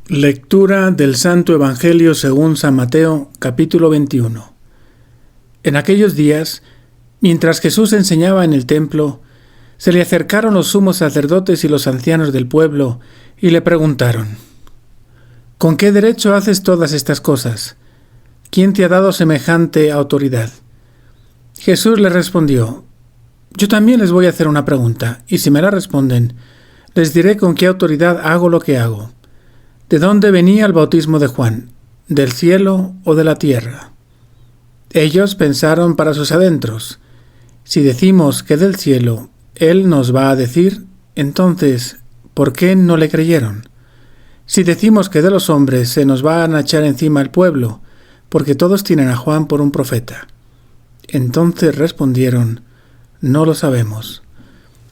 Lectura del Santo Evangelio según San Mateo, capítulo 21. En aquellos días, mientras Jesús enseñaba en el templo, se le acercaron los sumos sacerdotes y los ancianos del pueblo y le preguntaron: ¿Con qué derecho haces todas estas cosas? ¿Quién te ha dado semejante autoridad? Jesús les respondió: Yo también les voy a hacer una pregunta, y si me la responden, les diré con qué autoridad hago lo que hago. ¿De dónde venía el bautismo de Juan? ¿Del cielo o de la tierra? Ellos pensaron para sus adentros: si decimos que del cielo, él nos va a decir, entonces, ¿por qué no le creyeron? Si decimos que de los hombres, se nos va a echar encima el pueblo, porque todos tienen a Juan por un profeta. Entonces respondieron: no lo sabemos.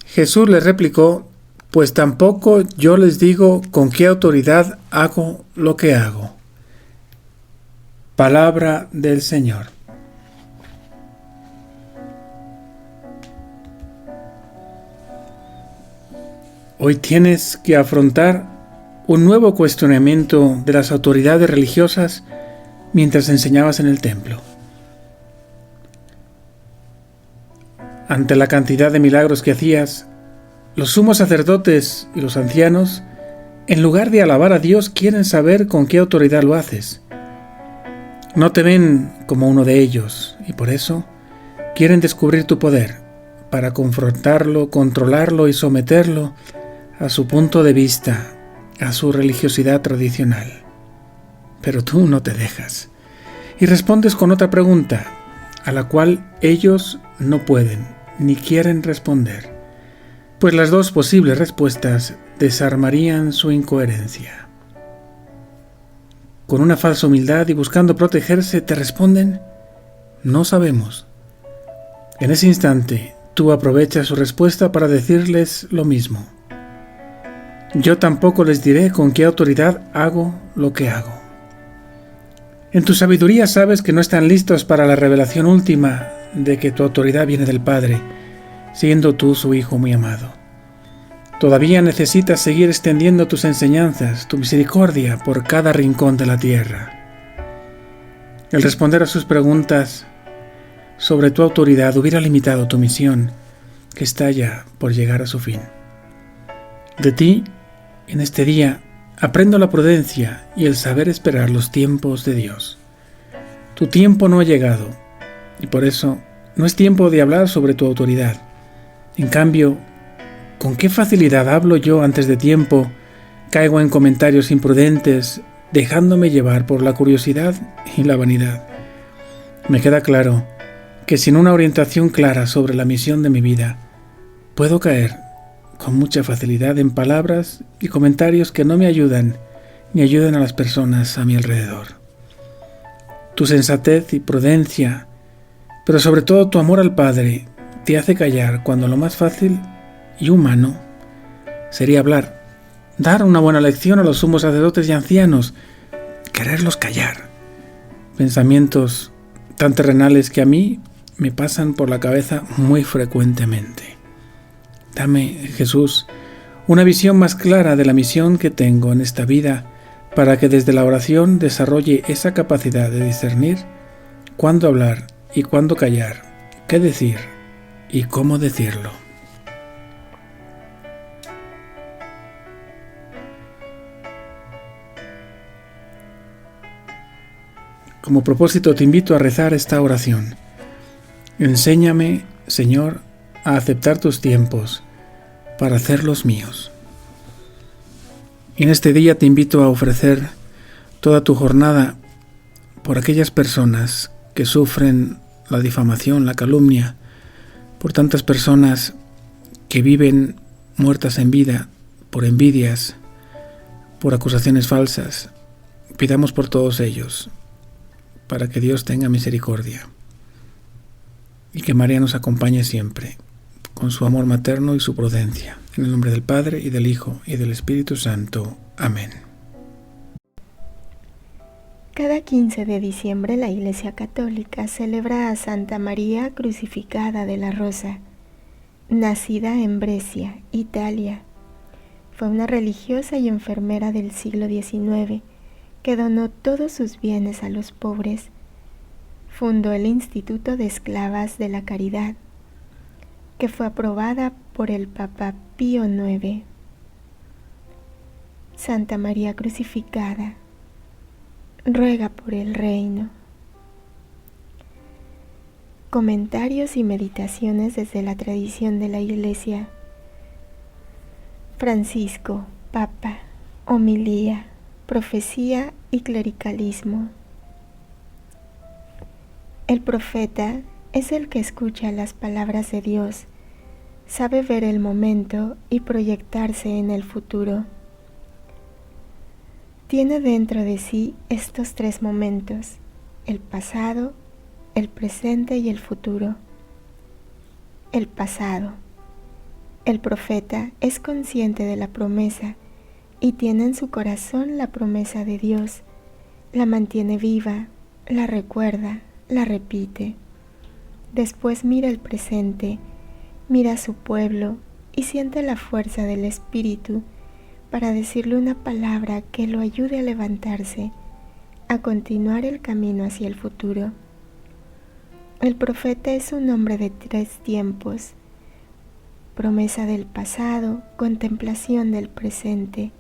Jesús les replicó: pues tampoco yo les digo con qué autoridad hago lo que hago. Palabra del Señor. Hoy tienes que afrontar un nuevo cuestionamiento de las autoridades religiosas mientras enseñabas en el templo. Ante la cantidad de milagros que hacías, los sumos sacerdotes y los ancianos, en lugar de alabar a Dios, quieren saber con qué autoridad lo haces. No te ven como uno de ellos y por eso quieren descubrir tu poder para confrontarlo, controlarlo y someterlo a su punto de vista, a su religiosidad tradicional. Pero tú no te dejas y respondes con otra pregunta, a la cual ellos no pueden ni quieren responder, pues las dos posibles respuestas desarmarían su incoherencia. Con una falsa humildad y buscando protegerse, te responden: no sabemos. En ese instante, tú aprovechas su respuesta para decirles lo mismo: yo tampoco les diré con qué autoridad hago lo que hago. En tu sabiduría sabes que no están listos para la revelación última de que tu autoridad viene del Padre, siendo tú su Hijo muy amado. Todavía necesitas seguir extendiendo tus enseñanzas, tu misericordia por cada rincón de la tierra. El responder a sus preguntas sobre tu autoridad hubiera limitado tu misión, que está ya por llegar a su fin. De ti, en este día, aprendo la prudencia y el saber esperar los tiempos de Dios. Tu tiempo no ha llegado, y por eso no es tiempo de hablar sobre tu autoridad. En cambio, ¿con qué facilidad hablo yo antes de tiempo? Caigo en comentarios imprudentes, dejándome llevar por la curiosidad y la vanidad. Me queda claro que sin una orientación clara sobre la misión de mi vida, puedo caer con mucha facilidad en palabras y comentarios que no me ayudan ni ayudan a las personas a mi alrededor. Tu sensatez y prudencia, pero sobre todo tu amor al Padre, te hace callar cuando lo más fácil y humano sería hablar, dar una buena lección a los sumos sacerdotes y ancianos, quererlos callar. Pensamientos tan terrenales que a mí me pasan por la cabeza muy frecuentemente. Dame, Jesús, una visión más clara de la misión que tengo en esta vida, para que desde la oración desarrolle esa capacidad de discernir cuándo hablar y cuándo callar, qué decir y cómo decirlo. Como propósito te invito a rezar esta oración. Enséñame, Señor, a aceptar tus tiempos para hacer los míos. Y en este día te invito a ofrecer toda tu jornada por aquellas personas que sufren la difamación, la calumnia, por tantas personas que viven muertas en vida, por envidias, por acusaciones falsas. Pidamos por todos ellos, para que Dios tenga misericordia y que María nos acompañe siempre, con su amor materno y su prudencia. En el nombre del Padre, y del Hijo, y del Espíritu Santo. Amén. Cada 15 de diciembre la Iglesia Católica celebra a Santa María Crucificada de la Rosa, nacida en Brescia, Italia. Fue una religiosa y enfermera del siglo XIX que donó todos sus bienes a los pobres. Fundó el Instituto de Esclavas de la Caridad, que fue aprobada por el Papa Pío IX. Santa María Crucificada, ruega por el reino. Comentarios y meditaciones desde la tradición de la Iglesia. Francisco, Papa, homilía, profecía y clericalismo. El profeta es el que escucha las palabras de Dios, sabe ver el momento y proyectarse en el futuro. Tiene dentro de sí estos tres momentos: el pasado, el presente y el futuro. El pasado. El profeta es consciente de la promesa y tiene en su corazón la promesa de Dios. La mantiene viva, la recuerda, la repite. Después mira el presente, mira a su pueblo y siente la fuerza del Espíritu para decirle una palabra que lo ayude a levantarse, a continuar el camino hacia el futuro. El profeta es un hombre de tres tiempos: promesa del pasado, contemplación del presente,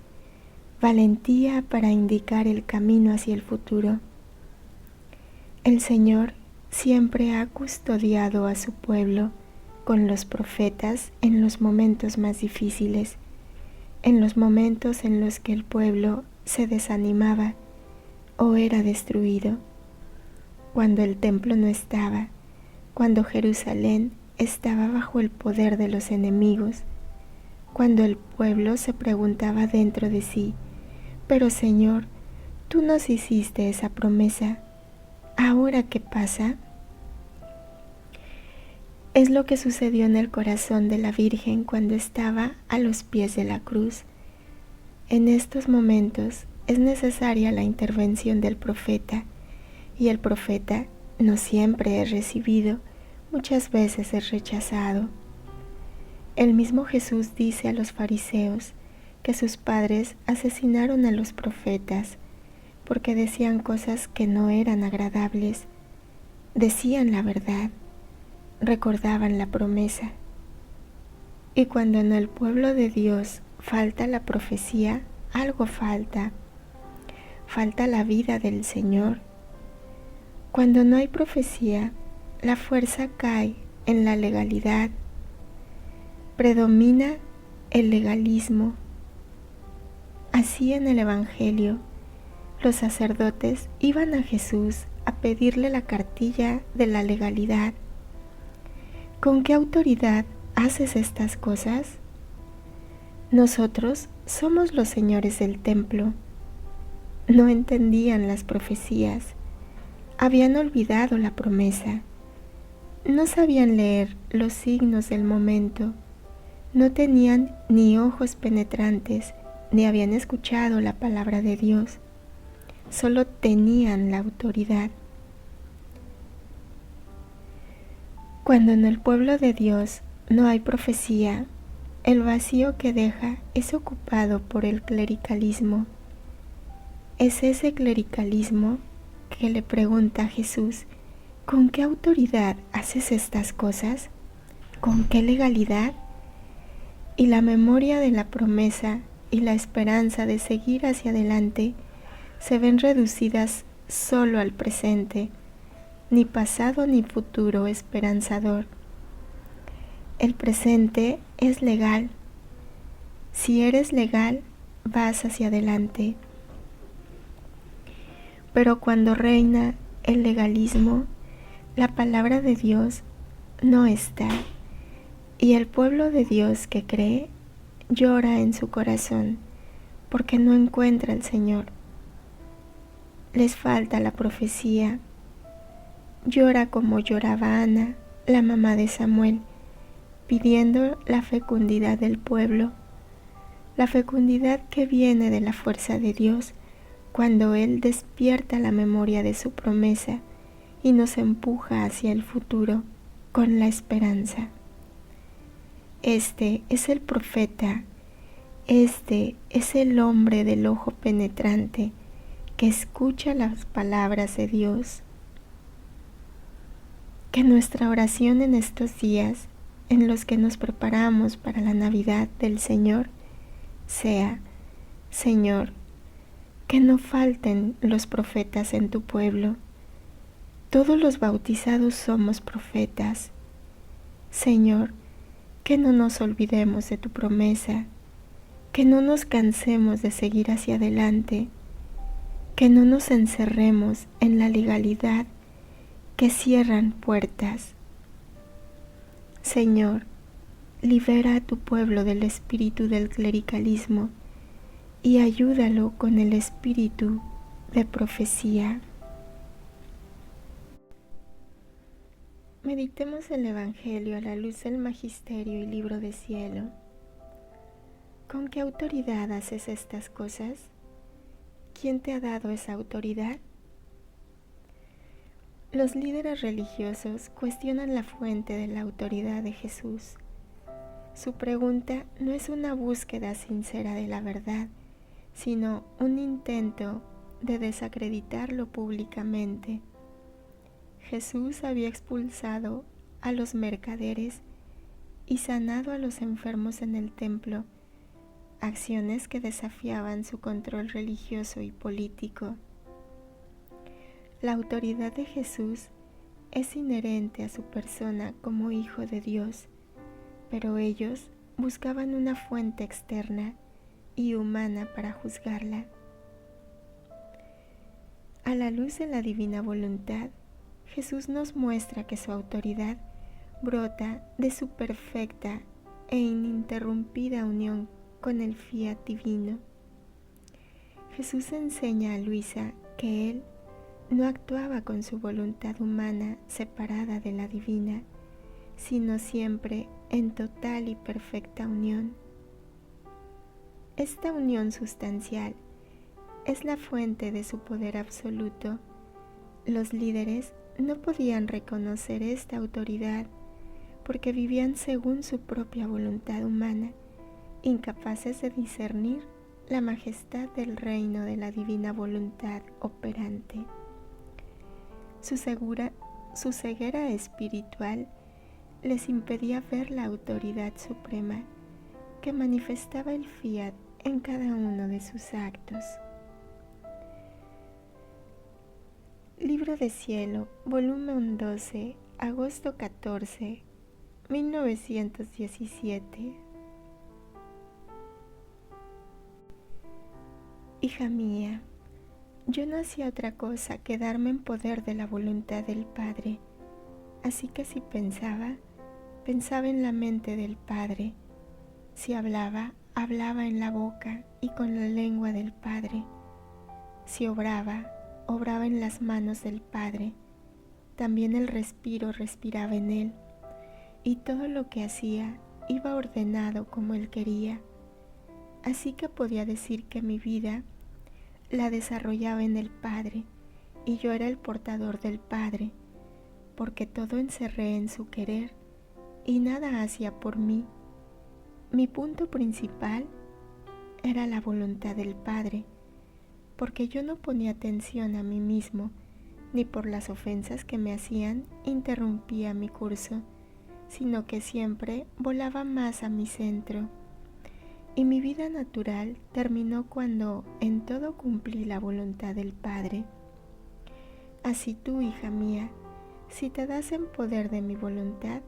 valentía para indicar el camino hacia el futuro. El Señor siempre ha custodiado a su pueblo con los profetas en los momentos más difíciles, en los momentos en los que el pueblo se desanimaba o era destruido, cuando el templo no estaba, cuando Jerusalén estaba bajo el poder de los enemigos, cuando el pueblo se preguntaba dentro de sí: pero Señor, tú nos hiciste esa promesa, ¿ahora qué pasa? Es lo que sucedió en el corazón de la Virgen cuando estaba a los pies de la cruz. En estos momentos es necesaria la intervención del profeta, y el profeta no siempre es recibido, muchas veces es rechazado. El mismo Jesús dice a los fariseos que sus padres asesinaron a los profetas porque decían cosas que no eran agradables, decían la verdad, recordaban la promesa. Y cuando en el pueblo de Dios falta la profecía, algo falta la vida del Señor. Cuando no hay profecía, la fuerza cae en la legalidad, predomina el legalismo. Así en el Evangelio, los sacerdotes iban a Jesús a pedirle la cartilla de la legalidad. ¿Con qué autoridad haces estas cosas? Nosotros somos los señores del templo. No entendían las profecías, habían olvidado la promesa. No sabían leer los signos del momento, no tenían ni ojos penetrantes, ni habían escuchado la palabra de Dios, solo tenían la autoridad. Cuando en el pueblo de Dios no hay profecía, el vacío que deja es ocupado por el clericalismo. Es ese clericalismo que le pregunta a Jesús: ¿con qué autoridad haces estas cosas? ¿Con qué legalidad? Y la memoria de la promesa y la esperanza de seguir hacia adelante se ven reducidas solo al presente, ni pasado ni futuro esperanzador. El presente es legal. Si eres legal, vas hacia adelante. Pero cuando reina el legalismo, la palabra de Dios no está, y el pueblo de Dios que cree llora en su corazón porque no encuentra al Señor. Les falta la profecía. Llora como lloraba Ana, la mamá de Samuel, pidiendo la fecundidad del pueblo, la fecundidad que viene de la fuerza de Dios cuando Él despierta la memoria de su promesa y nos empuja hacia el futuro con la esperanza. Este es el profeta, Este es el hombre del ojo penetrante que escucha las palabras de Dios. Que nuestra oración en estos días en los que nos preparamos para la Navidad del Señor sea: Señor, que no falten los profetas en tu pueblo. Todos los bautizados somos profetas. Señor, que no nos olvidemos de tu promesa, que no nos cansemos de seguir hacia adelante, que no nos encerremos en la legalidad que cierran puertas. Señor, libera a tu pueblo del espíritu del clericalismo y ayúdalo con el espíritu de profecía. Meditemos el Evangelio a la luz del Magisterio y Libro de Cielo. ¿Con qué autoridad haces estas cosas? ¿Quién te ha dado esa autoridad? Los líderes religiosos cuestionan la fuente de la autoridad de Jesús. Su pregunta no es una búsqueda sincera de la verdad, sino un intento de desacreditarlo públicamente. Jesús había expulsado a los mercaderes y sanado a los enfermos en el templo, acciones que desafiaban su control religioso y político. La autoridad de Jesús es inherente a su persona como Hijo de Dios, pero ellos buscaban una fuente externa y humana para juzgarla. A la luz de la divina voluntad, Jesús nos muestra que su autoridad brota de su perfecta e ininterrumpida unión con el fiat divino. Jesús enseña a Luisa que Él no actuaba con su voluntad humana separada de la divina, sino siempre en total y perfecta unión. Esta unión sustancial es la fuente de su poder absoluto. Los líderes no podían reconocer esta autoridad porque vivían según su propia voluntad humana, incapaces de discernir la majestad del reino de la divina voluntad operante. Su ceguera espiritual les impedía ver la autoridad suprema que manifestaba el fiat en cada uno de sus actos. Libro de Cielo, volumen 12, agosto 14, 1917. Hija mía, yo no hacía otra cosa que darme en poder de la voluntad del Padre, así que si pensaba en la mente del Padre. Si hablaba en la boca y con la lengua del Padre. Si obraba en las manos del Padre. También el respiro respiraba en Él, y todo lo que hacía iba ordenado como Él quería. Así que podía decir que mi vida la desarrollaba en el Padre, y yo era el portador del Padre, porque todo encerré en su querer, y nada hacía por mí. Mi punto principal era la voluntad del Padre, porque yo no ponía atención a mí mismo, ni por las ofensas que me hacían interrumpía mi curso, sino que siempre volaba más a mi centro. Y mi vida natural terminó cuando en todo cumplí la voluntad del Padre. Así tú, hija mía, si te das en poder de mi voluntad,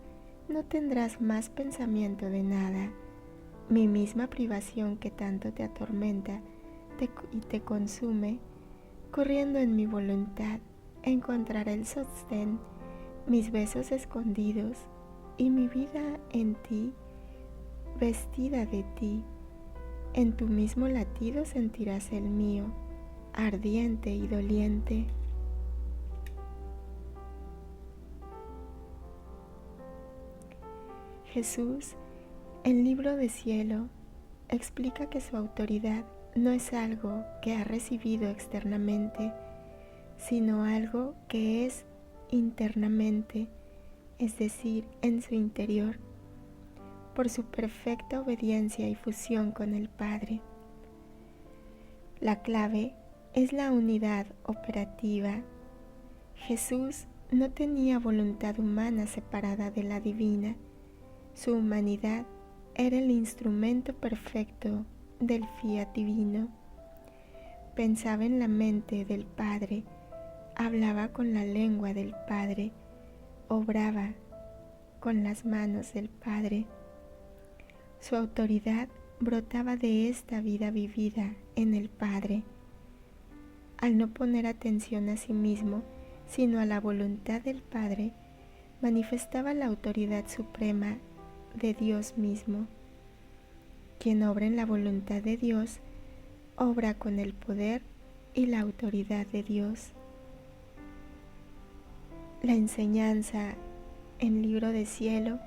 no tendrás más pensamiento de nada. Mi misma privación que tanto te atormenta y te consume, corriendo en mi voluntad, encontrará el sostén, mis besos escondidos y mi vida en ti, vestida de ti. En tu mismo latido sentirás el mío, ardiente y doliente. Jesús, en Libro de Cielo, explica que su autoridad no es algo que ha recibido externamente, sino algo que es internamente, es decir, en su interior. por su perfecta obediencia y fusión con el Padre. La clave es la unidad operativa. Jesús no tenía voluntad humana separada de la divina. Su humanidad era el instrumento perfecto del fiat divino. Pensaba en la mente del Padre, hablaba con la lengua del Padre, obraba con las manos del Padre. Su autoridad brotaba de esta vida vivida en el Padre. Al no poner atención a sí mismo, sino a la voluntad del Padre, manifestaba la autoridad suprema de Dios mismo. Quien obra en la voluntad de Dios, obra con el poder y la autoridad de Dios. La enseñanza en Libro de Cielo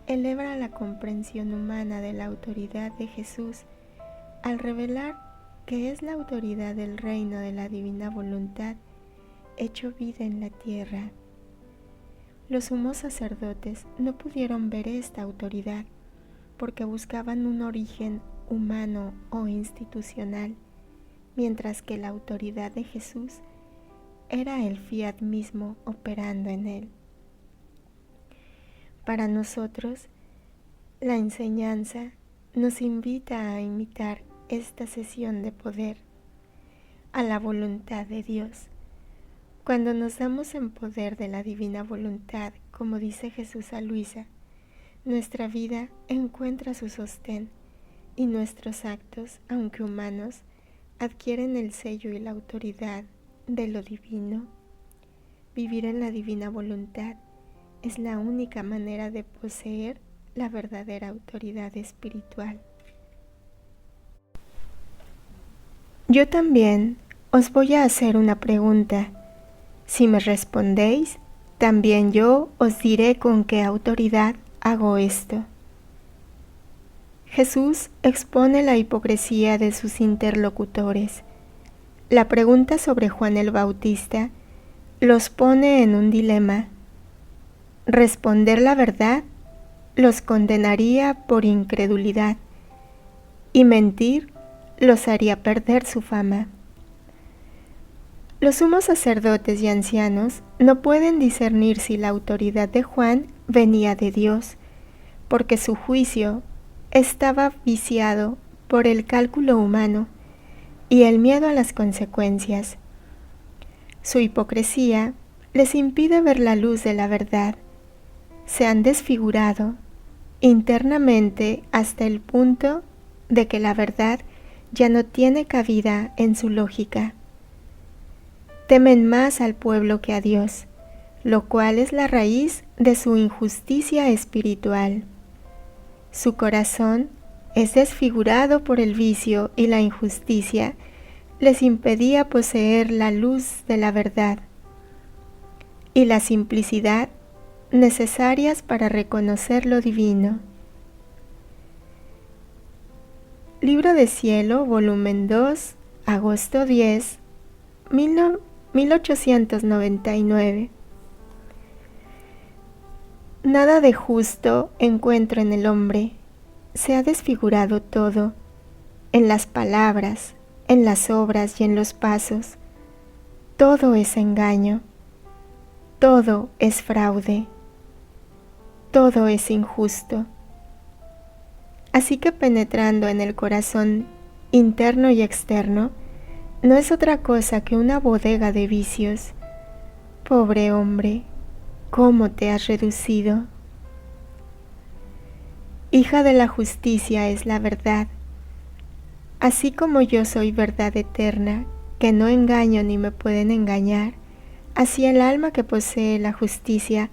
eleva la comprensión humana de la autoridad de Jesús al revelar que es la autoridad del reino de la divina voluntad hecho vida en la tierra. Los sumos sacerdotes no pudieron ver esta autoridad porque buscaban un origen humano o institucional, mientras que la autoridad de Jesús era el fiat mismo operando en él. Para nosotros, la enseñanza nos invita a imitar esta cesión de poder a la voluntad de Dios. Cuando nos damos en poder de la divina voluntad, como dice Jesús a Luisa, nuestra vida encuentra su sostén y nuestros actos, aunque humanos, adquieren el sello y la autoridad de lo divino. Vivir en la divina voluntad es la única manera de poseer la verdadera autoridad espiritual. Yo también os voy a hacer una pregunta. Si me respondéis, también yo os diré con qué autoridad hago esto. Jesús expone la hipocresía de sus interlocutores. La pregunta sobre Juan el Bautista los pone en un dilema. Responder la verdad los condenaría por incredulidad y mentir los haría perder su fama. Los sumos sacerdotes y ancianos no pueden discernir si la autoridad de Juan venía de Dios, porque su juicio estaba viciado por el cálculo humano y el miedo a las consecuencias. Su hipocresía les impide ver la luz de la verdad. Se han desfigurado internamente hasta el punto de que la verdad ya no tiene cabida en su lógica. Temen más al pueblo que a Dios, lo cual es la raíz de su injusticia espiritual. Su corazón es desfigurado por el vicio y la injusticia les impedía poseer la luz de la verdad y la simplicidad necesarias para reconocer lo divino. Libro de Cielo, volumen 2, agosto 10, 1899. Nada de justo encuentro en el hombre. Se ha desfigurado todo, en las palabras, en las obras y en los pasos. Todo es engaño, todo es fraude, todo es injusto. Así que penetrando en el corazón interno y externo, no es otra cosa que una bodega de vicios. Pobre hombre, ¿cómo te has reducido? Hija de la justicia es la verdad. Así como yo soy verdad eterna, que no engaño ni me pueden engañar, así el alma que posee la justicia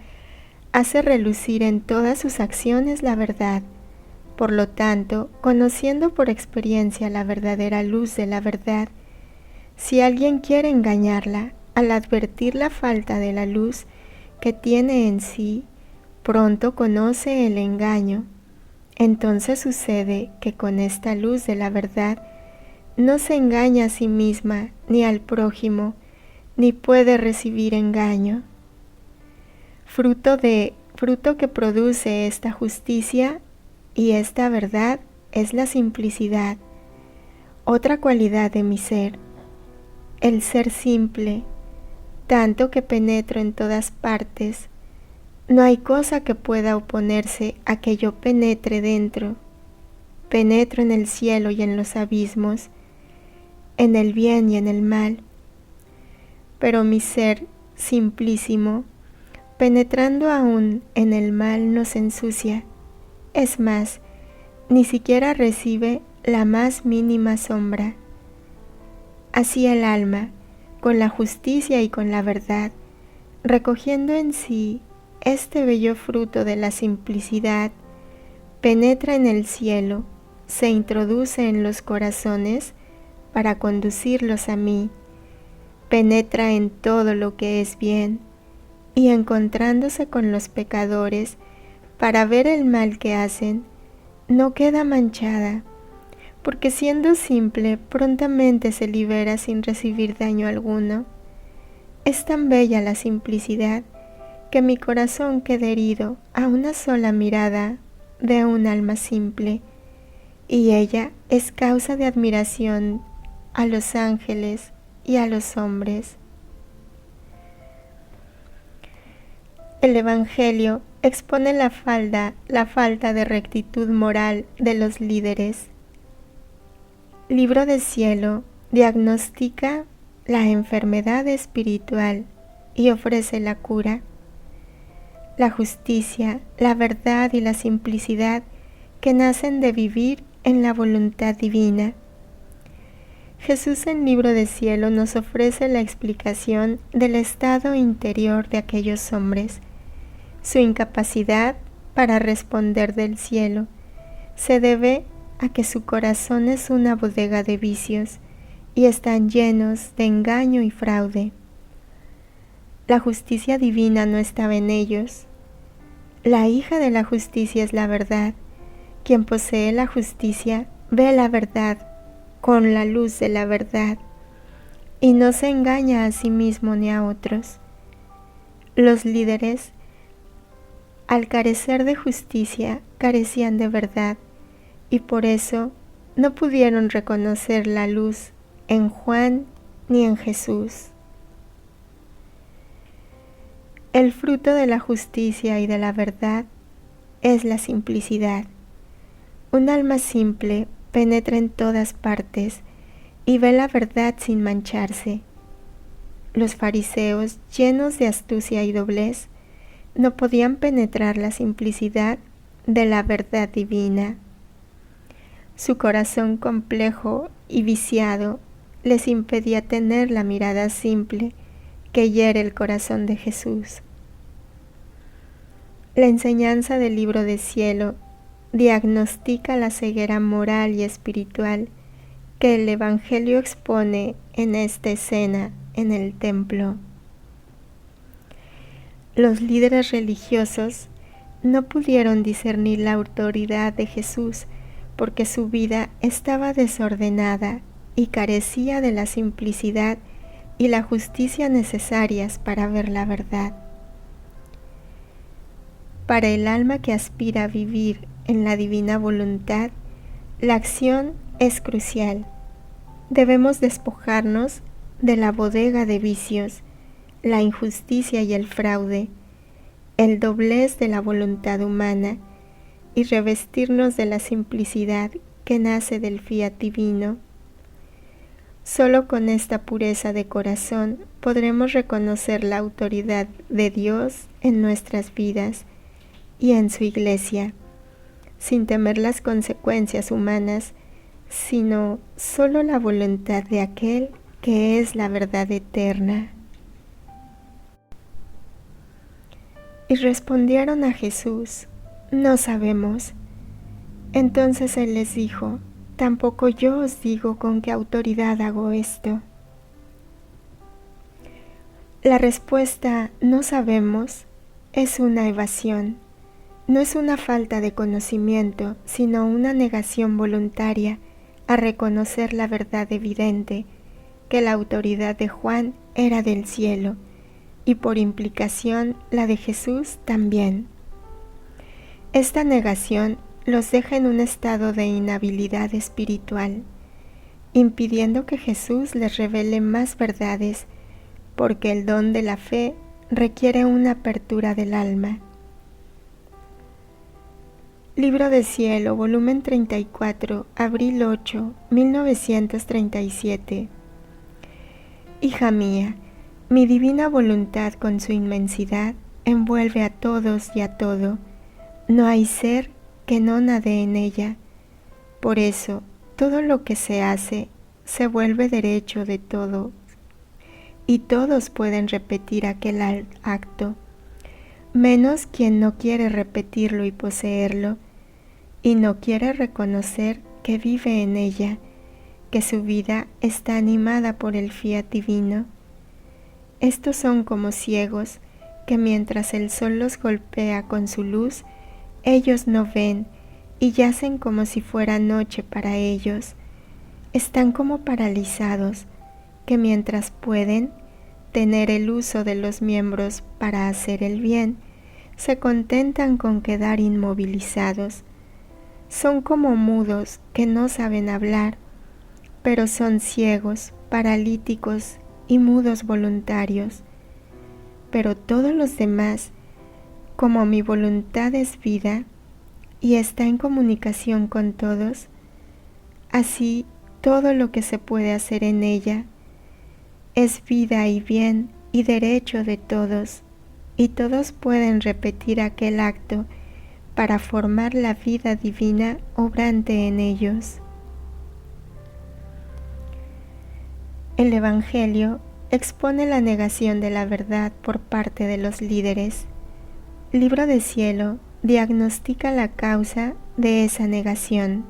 hace relucir en todas sus acciones la verdad. Por lo tanto, conociendo por experiencia la verdadera luz de la verdad, si alguien quiere engañarla, al advertir la falta de la luz que tiene en sí, pronto conoce el engaño. Entonces sucede que con esta luz de la verdad no se engaña a sí misma ni al prójimo, ni puede recibir engaño. Fruto que produce esta justicia y esta verdad es la simplicidad, otra cualidad de mi ser, el ser simple, tanto que penetro en todas partes. No hay cosa que pueda oponerse a que yo penetre dentro. Penetro en el cielo y en los abismos, en el bien y en el mal. Pero mi ser simplísimo, penetrando aún en el mal, no se ensucia. Es más, ni siquiera recibe la más mínima sombra. Así el alma, con la justicia y con la verdad, recogiendo en sí este bello fruto de la simplicidad, penetra en el cielo, se introduce en los corazones para conducirlos a mí, penetra en todo lo que es bien, y encontrándose con los pecadores para ver el mal que hacen, no queda manchada, porque siendo simple prontamente se libera sin recibir daño alguno. Es tan bella la simplicidad que mi corazón queda herido a una sola mirada de un alma simple, y ella es causa de admiración a los ángeles y a los hombres. El Evangelio expone la falta de rectitud moral de los líderes. Libro del Cielo diagnostica la enfermedad espiritual y ofrece la cura. La justicia, la verdad y la simplicidad que nacen de vivir en la voluntad divina. Jesús en Libro del Cielo nos ofrece la explicación del estado interior de aquellos hombres. Su incapacidad para responder del cielo se debe a que su corazón es una bodega de vicios y están llenos de engaño y fraude. La justicia divina no estaba en ellos. La hija de la justicia es la verdad. Quien posee la justicia ve la verdad con la luz de la verdad y no se engaña a sí mismo ni a otros. Los líderes, al carecer de justicia, carecían de verdad y por eso no pudieron reconocer la luz en Juan ni en Jesús. El fruto de la justicia y de la verdad es la simplicidad. Un alma simple penetra en todas partes y ve la verdad sin mancharse. Los fariseos, llenos de astucia y doblez, no podían penetrar la simplicidad de la verdad divina. Su corazón complejo y viciado les impedía tener la mirada simple que hiere el corazón de Jesús. La enseñanza del Libro del Cielo diagnostica la ceguera moral y espiritual que el Evangelio expone en esta escena en el templo. Los líderes religiosos no pudieron discernir la autoridad de Jesús porque su vida estaba desordenada y carecía de la simplicidad y la justicia necesarias para ver la verdad. Para el alma que aspira a vivir en la divina voluntad, la acción es crucial. Debemos despojarnos de la bodega de vicios, la injusticia y el fraude, el doblez de la voluntad humana y revestirnos de la simplicidad que nace del fiat divino. Solo con esta pureza de corazón podremos reconocer la autoridad de Dios en nuestras vidas y en su Iglesia, sin temer las consecuencias humanas, sino solo la voluntad de aquel que es la verdad eterna. Y respondieron a Jesús: no sabemos. Entonces él les dijo: tampoco yo os digo con qué autoridad hago esto. La respuesta "no sabemos" es una evasión. No es una falta de conocimiento, sino una negación voluntaria a reconocer la verdad evidente, que la autoridad de Juan era del cielo, y por implicación la de Jesús también. Esta negación los deja en un estado de inhabilidad espiritual, impidiendo que Jesús les revele más verdades, porque el don de la fe requiere una apertura del alma. Libro de Cielo, volumen 34, abril 8, 1937. Hija mía, mi divina voluntad con su inmensidad envuelve a todos y a todo. No hay ser que no nade en ella. Por eso, todo lo que se hace se vuelve derecho de todo, y todos pueden repetir aquel acto, menos quien no quiere repetirlo y poseerlo, y no quiere reconocer que vive en ella, que su vida está animada por el fiat divino. Estos son como ciegos que mientras el sol los golpea con su luz, ellos no ven y yacen como si fuera noche para ellos. Están como paralizados, que mientras pueden tener el uso de los miembros para hacer el bien, se contentan con quedar inmovilizados. Son como mudos que no saben hablar, pero son ciegos, paralíticos y mudos voluntarios. Pero todos los demás, como mi voluntad es vida y está en comunicación con todos, así todo lo que se puede hacer en ella es vida y bien y derecho de todos, y todos pueden repetir aquel acto para formar la vida divina obrante en ellos. El Evangelio expone la negación de la verdad por parte de los líderes. Libro de Cielo diagnostica la causa de esa negación.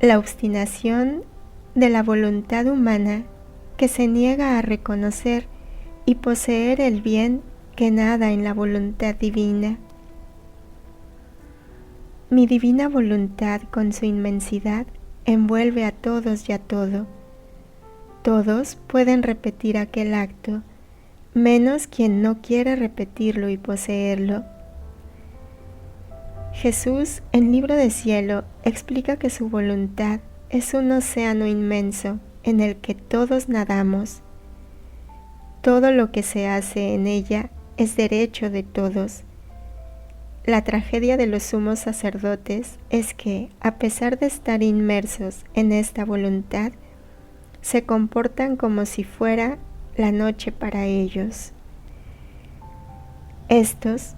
La obstinación de la voluntad humana que se niega a reconocer y poseer el bien que nada en la voluntad divina. Mi divina voluntad con su inmensidad envuelve a todos y a todo. Todos pueden repetir aquel acto, menos quien no quiere repetirlo y poseerlo. Jesús, en Libro de Cielo, explica que su voluntad es un océano inmenso en el que todos nadamos. Todo lo que se hace en ella es derecho de todos. La tragedia de los sumos sacerdotes es que, a pesar de estar inmersos en esta voluntad, se comportan como si fuera la noche para ellos. Estos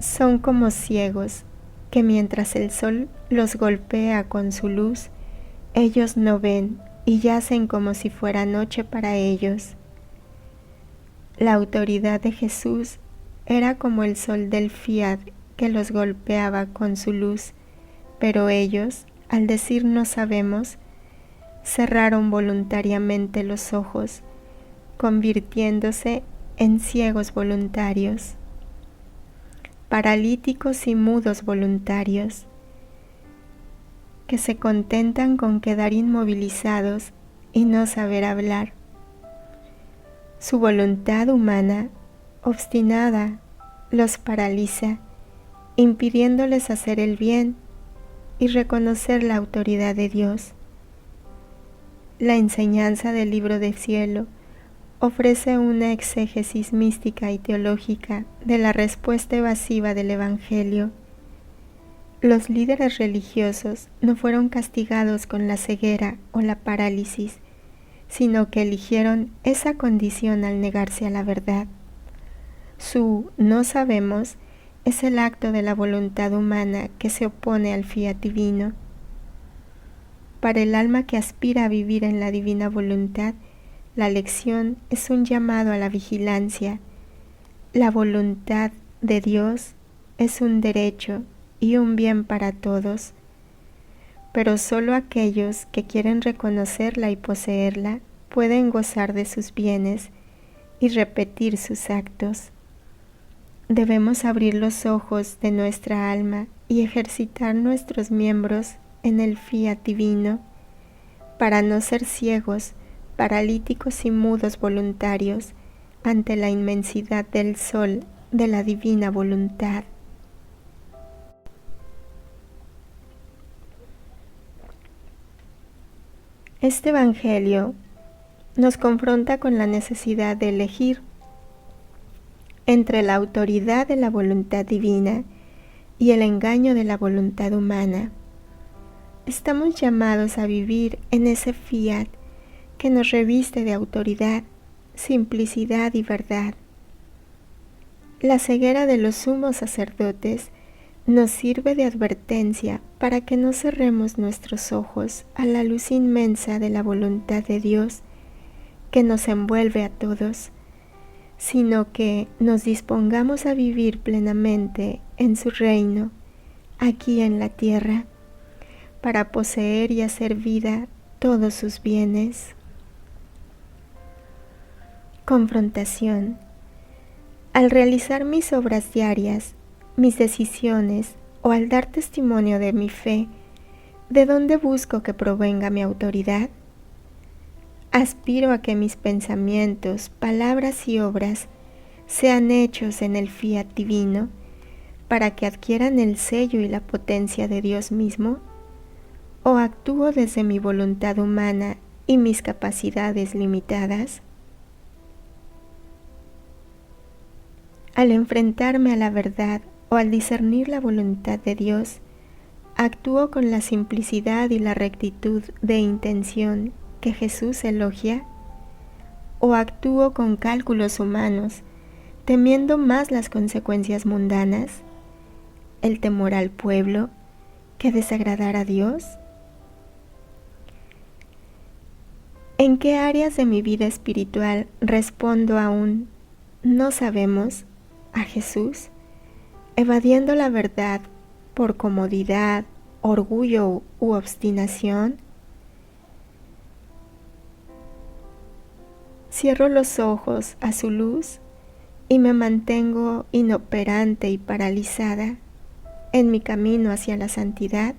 son como ciegos que mientras el sol los golpea con su luz, ellos no ven y yacen como si fuera noche para ellos. La autoridad de Jesús era como el sol del fiat que los golpeaba con su luz, pero ellos, al decir no sabemos, cerraron voluntariamente los ojos, convirtiéndose en ciegos voluntarios, paralíticos y mudos voluntarios, que se contentan con quedar inmovilizados y no saber hablar. Su voluntad humana, obstinada, los paraliza, impidiéndoles hacer el bien y reconocer la autoridad de Dios. La enseñanza del Libro del Cielo ofrece una exégesis mística y teológica de la respuesta evasiva del Evangelio. Los líderes religiosos no fueron castigados con la ceguera o la parálisis, sino que eligieron esa condición al negarse a la verdad. Su no sabemos es el acto de la voluntad humana que se opone al fiat divino. Para el alma que aspira a vivir en la divina voluntad, la lección es un llamado a la vigilancia. La voluntad de Dios es un derecho y un bien para todos, pero solo aquellos que quieren reconocerla y poseerla pueden gozar de sus bienes y repetir sus actos. Debemos abrir los ojos de nuestra alma y ejercitar nuestros miembros en el fiat divino, para no ser ciegos, paralíticos y mudos voluntarios ante la inmensidad del sol de la divina voluntad. Este Evangelio nos confronta con la necesidad de elegir entre la autoridad de la voluntad divina y el engaño de la voluntad humana. Estamos llamados a vivir en ese fiat que nos reviste de autoridad, simplicidad y verdad. La ceguera de los sumos sacerdotes nos sirve de advertencia para que no cerremos nuestros ojos a la luz inmensa de la voluntad de Dios que nos envuelve a todos, sino que nos dispongamos a vivir plenamente en su reino, aquí en la tierra, para poseer y hacer vida todos sus bienes. Confrontación. Al realizar mis obras diarias, mis decisiones o al dar testimonio de mi fe, ¿de dónde busco que provenga mi autoridad? Aspiro a que mis pensamientos, palabras y obras sean hechos en el fiat divino para que adquieran el sello y la potencia de Dios mismo, ¿o actúo desde mi voluntad humana y mis capacidades limitadas? Al enfrentarme a la verdad o al discernir la voluntad de Dios, ¿actúo con la simplicidad y la rectitud de intención que Jesús elogia? ¿O actúo con cálculos humanos, temiendo más las consecuencias mundanas, el temor al pueblo, que desagradar a Dios? ¿En qué áreas de mi vida espiritual respondo a un no sabemos a Jesús, evadiendo la verdad por comodidad, orgullo u obstinación? Cierro los ojos a su luz y me mantengo inoperante y paralizada en mi camino hacia la santidad.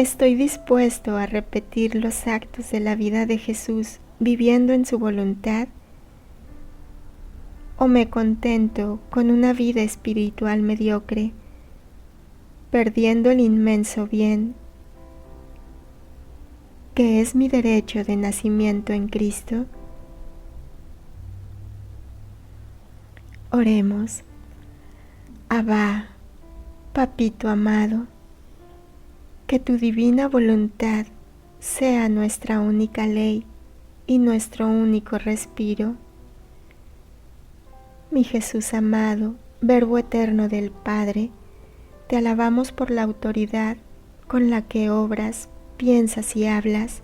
¿Estoy dispuesto a repetir los actos de la vida de Jesús viviendo en su voluntad? ¿O me contento con una vida espiritual mediocre, perdiendo el inmenso bien que es mi derecho de nacimiento en Cristo? Oremos. Abba, Papito amado, que tu divina voluntad sea nuestra única ley y nuestro único respiro. Mi Jesús amado, Verbo eterno del Padre, te alabamos por la autoridad con la que obras, piensas y hablas,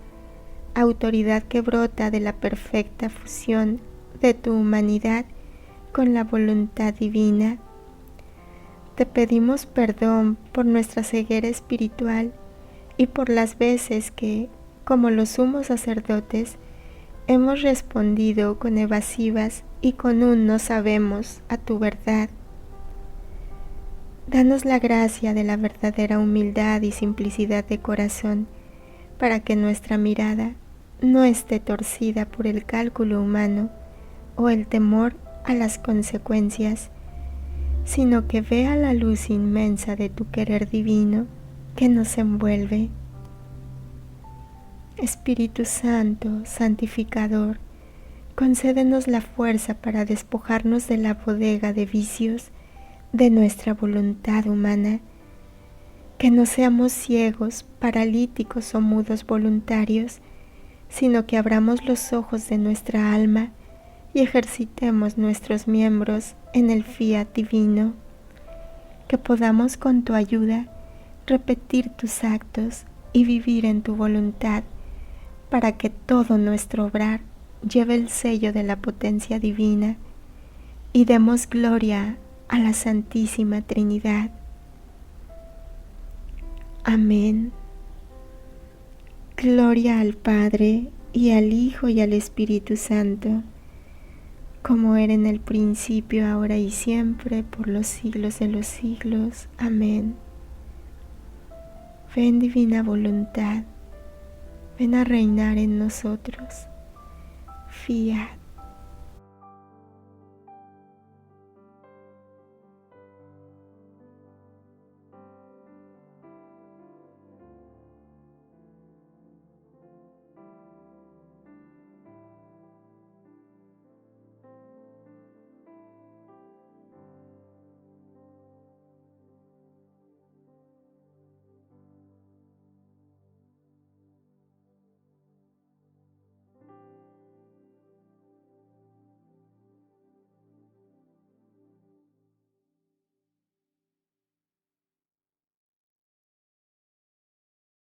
autoridad que brota de la perfecta fusión de tu humanidad con la voluntad divina. Te pedimos perdón por nuestra ceguera espiritual y por las veces que, como los sumos sacerdotes, hemos respondido con evasivas y con un no sabemos a tu verdad. Danos la gracia de la verdadera humildad y simplicidad de corazón, para que nuestra mirada no esté torcida por el cálculo humano o el temor a las consecuencias, sino que vea la luz inmensa de tu querer divino que nos envuelve. Espíritu Santo, santificador, concédenos la fuerza para despojarnos de la bodega de vicios de nuestra voluntad humana, que no seamos ciegos, paralíticos o mudos voluntarios, sino que abramos los ojos de nuestra alma y ejercitemos nuestros miembros en el fiat divino, que podamos con tu ayuda repetir tus actos y vivir en tu voluntad, para que todo nuestro obrar lleve el sello de la potencia divina y demos gloria a la Santísima Trinidad. Amén. Gloria al Padre, y al Hijo, y al Espíritu Santo, como era en el principio, ahora y siempre, por los siglos de los siglos. Amén. Ven, divina voluntad, ven a reinar en nosotros. Fiat.